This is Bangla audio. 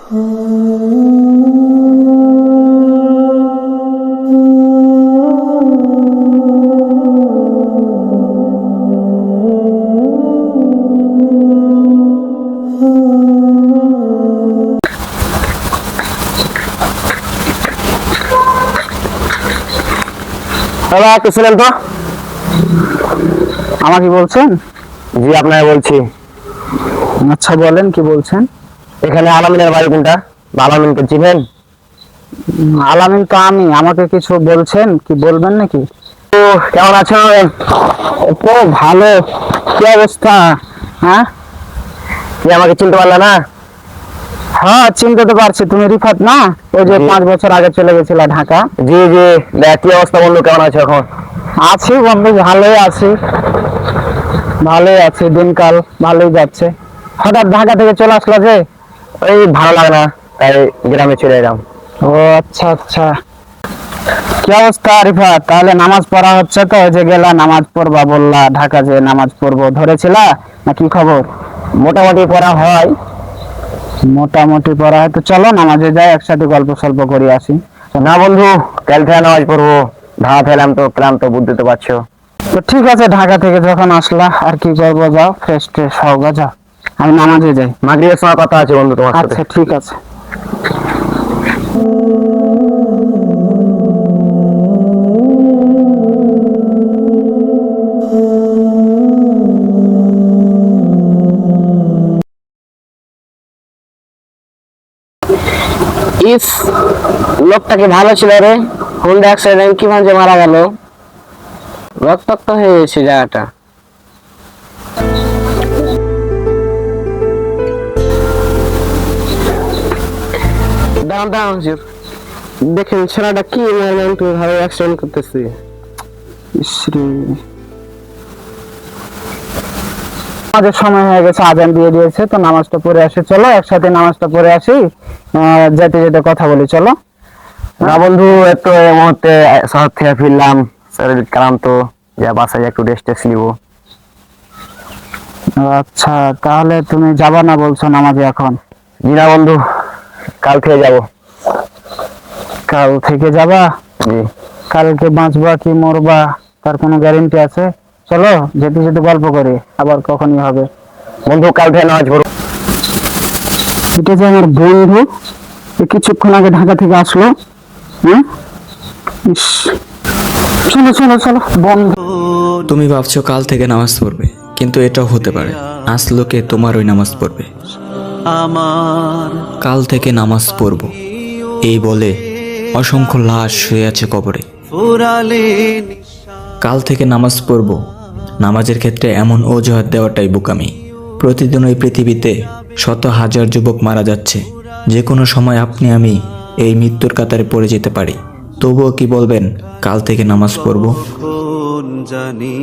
দাদা একটু ছিলেন তো, আমাকে বলছেন? জি আপনাকে বলছি। আচ্ছা বলেন, কি বলছেন? এখানে আলামিনের বাড়ি কোনটা? আলামিনকে চিনেন? আলামিন তো আমি। আমাকে কিছু বলছেন, কি বলবেন নাকি? তো কেমন আছো? তো ভালো। কি অবস্থা? হ্যাঁ কি আমাকে চিনতে পারলে না? হ্যাঁ, চিনতে তো পারছি। তুমি রিফাত না, ওই যে জি। 5 বছর আগে চলে গেছিল ঢাকা? জি জি। কি অবস্থা বন্ধু, কেমন আছো এখন? আছি বন্ধু, ভালোই আছি। ভালোই আছি, দিনকাল ভালোই যাচ্ছে। হঠাৎ ঢাকা থেকে চলে আসলো যে? ওই ভালো লাগে না, তাই গ্রামে চলে এলাম। ও আচ্ছা আচ্ছা। কি অবস্থা রিফাত? তাহলে নামাজ পড়া হচ্ছে তো? ওই যে গেলা নামাজ পড়বা বললা, ঢাকা যে নামাজ পড়বো ধরেছিলা, না কি খবর? মোটামুটি পড়া হয়। মোটামুটি পড়া হয় তো চলো নামাজে যাই, একসাথে গল্প সল্প করে আসি। না বন্ধু, কাল থেকে নামাজ পড়বো। ঢাকা ফেলাম তো, ক্লান্ত, বুঝতে তো পারছো। তো ঠিক আছে, ঢাকা থেকে যখন আসলা আর কি করবো, যাও ফ্রেশ ট্রেশ হও গা, যাও। আমি নামাজে যাই। মাগরিবের সময় কথা আছে বন্ধু তোমার সাথে। আচ্ছা ঠিক আছে। ইস, লোকটাকে ভালো ছিল রে। হুন্ডা অ্যাক্সিডেন্ট কিভাবে মারা গেল। রক্তাক্ত হয়ে গেছে জায়গাটা। দাঁড়ান দাঁড়ান হুজুর, দেখেন ছেলেটা কি ভাবে অ্যাক্সিডেন্ট করতেছে। ইসরে, আমাদের সময় হয়ে গেছে, আজান দিয়ে দিয়েছে, তো নামাজটা পড়ে আসি। চলো একসাথে নামাজটা পড়ে আসি, যেতে যেতে কথা বলি, চলো। না বন্ধু, একটু এই মুহূর্তে শহর থেকে ফিরলাম, শরীর ক্লান্ত, যা বাসায় একটু রেস্ট নিব। আচ্ছা, তাহলে তুমি যাবা না বলছো নামাজে এখন? জি না বন্ধু, কাল থেকে যাব। কাল থেকে যাবা? জি। কালকে বাঁচবা কি মরবা তার কোনো গ্যারেন্টি আছে? চলো যেতে যেতে গল্প করি, আবার কখনই হবে। বন্ধু কাল থেকে নামাজ পড়ব। এটা যে আমার বন্ধু, এ কিছুক্ষণ আগে ঢাকা থেকে আসলো। হ্যাঁ, ইস, চলো চলো চলো বন্ধু। তুমি ভাবছো কাল থেকে নামাজ পড়বে, কিন্তু এটাও হতে পারে আজ লোকে তোমার ওই নামাজ পড়বে। কাল থেকে নামাজ পড়ব এই বলে অসংখ্য লাশ শুয়ে আছে কবরে। কাল থেকে নামাজ পড়ব, নামাজের ক্ষেত্রে এমন অজুহাত দেওয়াটাই বোকামি। প্রতিদিন ওই পৃথিবীতে শত হাজার যুবক মারা যাচ্ছে। যে কোনো সময় আপনি আমি এই মৃত্যুর কাতারে পড়ে যেতে পারি। তবুও কি বলবেন কাল থেকে নামাজ পড়ব? জানি